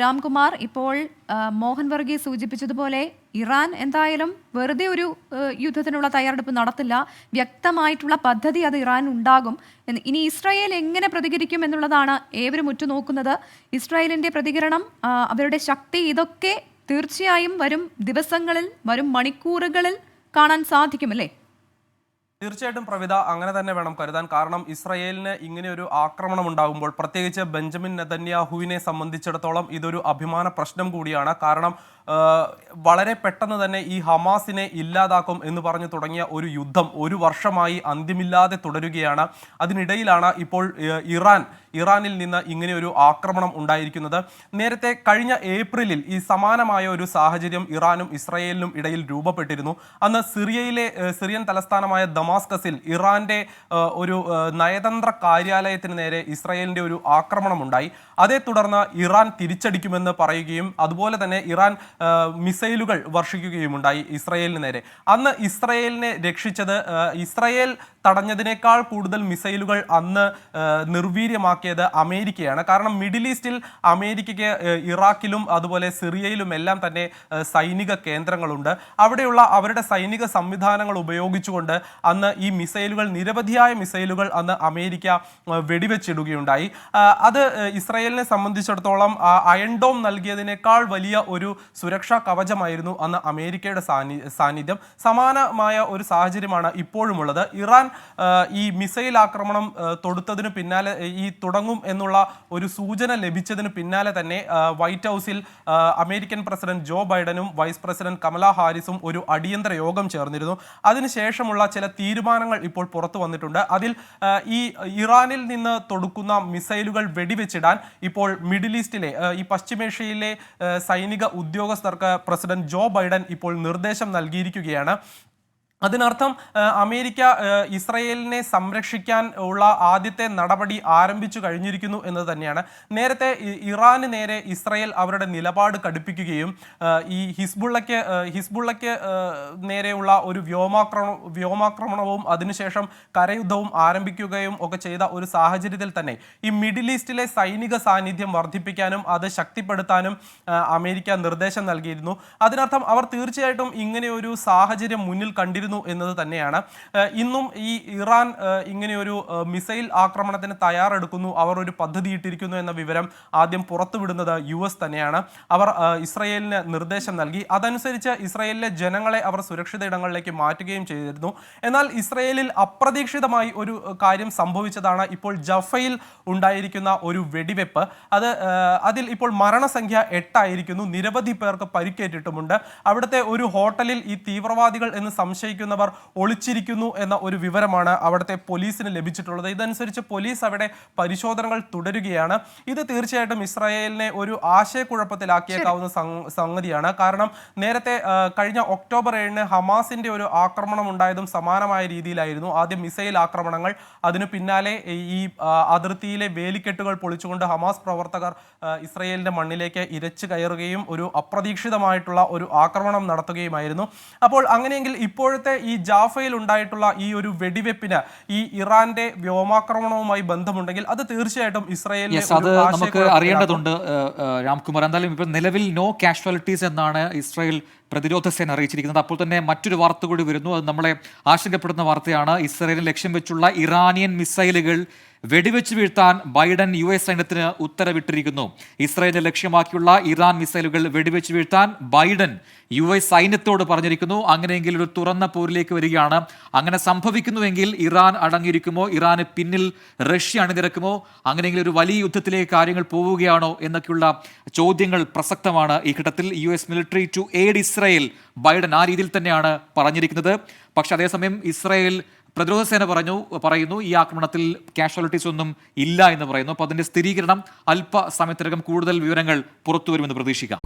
രാംകുമാർ, ഇപ്പോൾ മോഹൻ വർഗീസ് സൂചിപ്പിച്ചതുപോലെ ഇറാൻ എന്തായാലും വെറുതെ ഒരു യുദ്ധത്തിനുള്ള തയ്യാറെടുപ്പ് നടത്തില്ല. വ്യക്തമായിട്ടുള്ള പദ്ധതി അത് ഇറാൻ ഉണ്ടാകും. ഇനി ഇസ്രായേൽ എങ്ങനെ പ്രതികരിക്കും എന്നുള്ളതാണ് ഏവരും ഉറ്റുനോക്കുന്നത്. ഇസ്രായേലിന്റെ പ്രതികരണം, അവരുടെ ശക്തി, ഇതൊക്കെ തീർച്ചയായും വരും ദിവസങ്ങളിൽ, വരും മണിക്കൂറുകളിൽ കാണാൻ സാധിക്കുമല്ലേ? തീർച്ചയായിട്ടും പ്രവിധ, അങ്ങനെ തന്നെ വേണം കരുതാൻ. കാരണം ഇസ്രായേലിന് ഇങ്ങനെ ഒരു ആക്രമണം ഉണ്ടാകുമ്പോൾ, പ്രത്യേകിച്ച് ബെഞ്ചമിൻ നെതന്യാഹുവിനെ സംബന്ധിച്ചിടത്തോളം ഇതൊരു അഭിമാന പ്രശ്നം കൂടിയാണ്. കാരണം വളരെ പെട്ടെന്ന് തന്നെ ഈ ഹമാസിനെ ഇല്ലാതാക്കും എന്ന് പറഞ്ഞു തുടങ്ങിയ ഒരു യുദ്ധം ഒരു വർഷമായി അന്ത്യമില്ലാതെ തുടരുകയാണ്. അതിനിടയിലാണ് ഇപ്പോൾ ഇറാനിൽ നിന്ന് ഇങ്ങനെ ഒരു ആക്രമണം ഉണ്ടായിരിക്കുന്നത്. നേരത്തെ കഴിഞ്ഞ ഏപ്രിലിൽ ഈ സമാനമായ ഒരു സാഹചര്യം ഇറാനും ഇസ്രായേലിനും ഇടയിൽ രൂപപ്പെട്ടിരുന്നു. അന്ന് സിറിയൻ തലസ്ഥാനമായ ദമാസ്കസിൽ ഇറാന്റെ ഒരു നയതന്ത്ര കാര്യാലയത്തിന് നേരെ ഇസ്രായേലിന്റെ ഒരു ആക്രമണം ഉണ്ടായി. അതേ തുടർന്ന് ഇറാൻ തിരിച്ചടിക്കുമെന്ന് പറയുകയും അതുപോലെ തന്നെ ഇറാൻ മിസൈലുകൾ വർഷിക്കുകയുമുണ്ടായി ഇസ്രായേലിന് നേരെ. അന്ന് ഇസ്രായേലിനെ രക്ഷിച്ചത്, ഇസ്രായേൽ തടഞ്ഞതിനേക്കാൾ കൂടുതൽ മിസൈലുകൾ അന്ന് നിർവീര്യമാക്കിയത് അമേരിക്കയാണ്. കാരണം മിഡിൽ ഈസ്റ്റിൽ അമേരിക്കയ്ക്ക് ഇറാഖിലും അതുപോലെ സിറിയയിലും എല്ലാം തന്നെ സൈനിക കേന്ദ്രങ്ങളുണ്ട്. അവിടെയുള്ള അവരുടെ സൈനിക സംവിധാനങ്ങൾ ഉപയോഗിച്ചുകൊണ്ട് അന്ന് ഈ മിസൈലുകൾ, നിരവധിയായ മിസൈലുകൾ അന്ന് അമേരിക്ക വെടിവെച്ചിടുകയുണ്ടായി. അത് ഇസ്രായേലിനെ സംബന്ധിച്ചിടത്തോളം അയൺ ഡോം നൽകിയതിനേക്കാൾ വലിയ ഒരു സുരക്ഷാ കവചമായിരുന്നു അന്ന് അമേരിക്കയുടെ സാന്നിധ്യം. സമാനമായ ഒരു സാഹചര്യമാണ് ഇപ്പോഴുമുള്ളത്. ഇറാൻ ഈ മിസൈൽ ആക്രമണം തൊടുത്തതിന് പിന്നാലെ, ഈ തുടങ്ങും എന്നുള്ള ഒരു സൂചന ലഭിച്ചതിന് പിന്നാലെ തന്നെ വൈറ്റ് ഹൗസിൽ അമേരിക്കൻ പ്രസിഡന്റ് ജോ ബൈഡനും വൈസ് പ്രസിഡന്റ് കമല ഹാരിസും ഒരു അടിയന്തര യോഗം ചേർന്നിരുന്നു. അതിനുശേഷമുള്ള ചില തീരുമാനങ്ങൾ ഇപ്പോൾ പുറത്തു വന്നിട്ടുണ്ട്. അതിൽ ഈ ഇറാനിൽ നിന്ന് തൊടുക്കുന്ന മിസൈലുകൾ വെടിവെച്ചിടാൻ ഇപ്പോൾ മിഡിൽ ഈസ്റ്റിലെ, ഈ പശ്ചിമേഷ്യയിലെ സൈനിക ഉദ്യോഗസ്ഥർക്ക് പ്രസിഡന്റ് ജോ ബൈഡൻ ഇപ്പോൾ നിർദ്ദേശം നൽകിയിരിക്കുകയാണ്. അതിനർത്ഥം അമേരിക്ക ഇസ്രായേലിനെ സംരക്ഷിക്കാൻ ഉള്ള ആദ്യത്തെ നടപടി ആരംഭിച്ചു കഴിഞ്ഞിരിക്കുന്നു എന്ന് തന്നെയാണ്. നേരത്തെ ഇറാന് നേരെ ഇസ്രായേൽ അവരുടെ നിലപാട് കടുപ്പിക്കുകയും ഈ ഹിസ്ബുള്ളയ്ക്ക് നേരെയുള്ള ഒരു വ്യോമാക്രമണവും അതിനുശേഷം കരയുദ്ധവും ആരംഭിക്കുകയും ഒക്കെ ചെയ്ത ഒരു സാഹചര്യത്തിൽ തന്നെ ഈ മിഡിൽ ഈസ്റ്റിലെ സൈനിക സാന്നിധ്യം വർദ്ധിപ്പിക്കാനും അത് ശക്തിപ്പെടുത്താനും അമേരിക്ക നിർദ്ദേശം നൽകിയിരുന്നു. അതിനർത്ഥം അവർ തീർച്ചയായിട്ടും ഇങ്ങനെ ഒരു സാഹചര്യം മുന്നിൽ കണ്ടിരുന്നു എന്നത് തന്നെയാണ്. ഇന്നും ഈ ഇറാൻ ഇങ്ങനെയൊരു മിസൈൽ ആക്രമണത്തിന് തയ്യാറെടുക്കുന്നു, അവർ ഒരു പദ്ധതി ഇട്ടിരിക്കുന്നു എന്ന വിവരം ആദ്യം പുറത്തുവിടുന്നത് US തന്നെയാണ്. അവർ ഇസ്രായേലിന് നിർദ്ദേശം നൽകി. അതനുസരിച്ച് ഇസ്രായേലിലെ ജനങ്ങളെ അവർ സുരക്ഷിത ഇടങ്ങളിലേക്ക് മാറ്റുകയും ചെയ്തിരുന്നു. എന്നാൽ ഇസ്രായേലിൽ അപ്രതീക്ഷിതമായി ഒരു കാര്യം സംഭവിച്ചതാണ് ഇപ്പോൾ ജഫയിൽ ഉണ്ടായിരിക്കുന്ന ഒരു വെടിവെപ്പ്. അതിൽ ഇപ്പോൾ മരണസംഖ്യ 8 ആയിരിക്കുന്നു. നിരവധി പേർക്ക് പരിക്കേറ്റിട്ടുമുണ്ട്. അവിടുത്തെ ഒരു ഹോട്ടലിൽ ഈ തീവ്രവാദികൾ എന്ന് സംശയിക്കുന്നവർ ഒളിച്ചിരിക്കുന്നു എന്ന ഒരു വിവരമാണ് അവിടുത്തെ പോലീസിന് ലഭിച്ചിട്ടുള്ളത്. ഇതനുസരിച്ച് പോലീസ് അവിടെ പരിശോധനകൾ തുടരുകയാണ്. ഇത് തീർച്ചയായിട്ടും ഇസ്രായേലിനെ ഒരു ആശയക്കുഴപ്പത്തിലാക്കിയേക്കാവുന്ന സംഗതിയാണ്. കാരണം നേരത്തെ കഴിഞ്ഞ ഒക്ടോബർ 7 ഹമാസിന്റെ ഒരു ആക്രമണം ഉണ്ടായതും സമാനമായ രീതിയിലായിരുന്നു. ആദ്യം മിസൈൽ ആക്രമണങ്ങൾ, അതിനു പിന്നാലെ ഈ അതിർത്തിയിലെ വേലിക്കെട്ടുകൾ പൊളിച്ചുകൊണ്ട് ഹമാസ് പ്രവർത്തകർ ഇസ്രായേലിന്റെ മണ്ണിലേക്ക് ഇരച്ചു കയറുകയും ഒരു അപ്രതീക്ഷിതമായിട്ടുള്ള ഒരു ആക്രമണം നടത്തുകയുമായിരുന്നു. അപ്പോൾ അങ്ങനെയെങ്കിൽ ഇപ്പോഴത്തെ ഈ ജാഫയിൽ ഉണ്ടായിട്ടുള്ള ഈ ഒരു വെടിവെപ്പിന് ഈ ഇറാന്റെ വ്യോമാക്രമണവുമായി ബന്ധമുണ്ടെങ്കിൽ അത് തീർച്ചയായിട്ടും ഇസ്രായേലിനെ നമുക്ക് അറിയേണ്ടതുണ്ട്. രാംകുമാർ, എന്തായാലും ഇപ്പോൾ നിലവിൽ നോ കാഷ്വാലിറ്റീസ് എന്നാണ് ഇസ്രായേൽ പ്രതിരോധ സേന അറിയിച്ചിരിക്കുന്നത്. അപ്പോൾ തന്നെ മറ്റൊരു വാർത്ത കൂടി വരുന്നു. അത് നമ്മളെ ആശങ്കപ്പെടുന്ന വാർത്തയാണ്. ഇസ്രായേലിനെ ലക്ഷ്യം വെച്ചുള്ള ഇറാനിയൻ മിസൈലുകൾ വെടിവെച്ച് വീഴ്ത്താൻ ബൈഡൻ US സൈന്യത്തിന് ഉത്തരവിട്ടിരിക്കുന്നു. ഇസ്രായേലിനെ ലക്ഷ്യമാക്കിയുള്ള ഇറാൻ മിസൈലുകൾ വെടിവെച്ച് വീഴ്ത്താൻ ബൈഡൻ US സൈന്യത്തോട് പറഞ്ഞിരിക്കുന്നു. അങ്ങനെയെങ്കിൽ ഒരു തുറന്ന പോരിലേക്ക് വരികയാണ്. അങ്ങനെ സംഭവിക്കുന്നുവെങ്കിൽ ഇറാൻ അടങ്ങിയിരിക്കുമോ? ഇറാന് പിന്നിൽ റഷ്യ അണിനിരക്കുമോ? അങ്ങനെയെങ്കിൽ ഒരു വലിയ യുദ്ധത്തിലേക്ക് കാര്യങ്ങൾ പോവുകയാണോ എന്നൊക്കെയുള്ള ചോദ്യങ്ങൾ പ്രസക്തമാണ് ഈ ഘട്ടത്തിൽ. US military to aid Israel, Biden ആ രീതിയിൽ തന്നെയാണ് പറഞ്ഞിരിക്കുന്നത്. പക്ഷെ അതേസമയം ഇസ്രായേൽ പ്രതിരോധ സേന പറയുന്നു ഈ ആക്രമണത്തിൽ കാഷ്വാലിറ്റീസ് ഒന്നും ഇല്ല എന്ന് പറയുന്നു. അപ്പോൾ അതിന്റെ സ്ഥിരീകരണം അല്പസമയത്തിനകം കൂടുതൽ വിവരങ്ങൾ പുറത്തുവരുമെന്ന് പ്രതീക്ഷിക്കാം.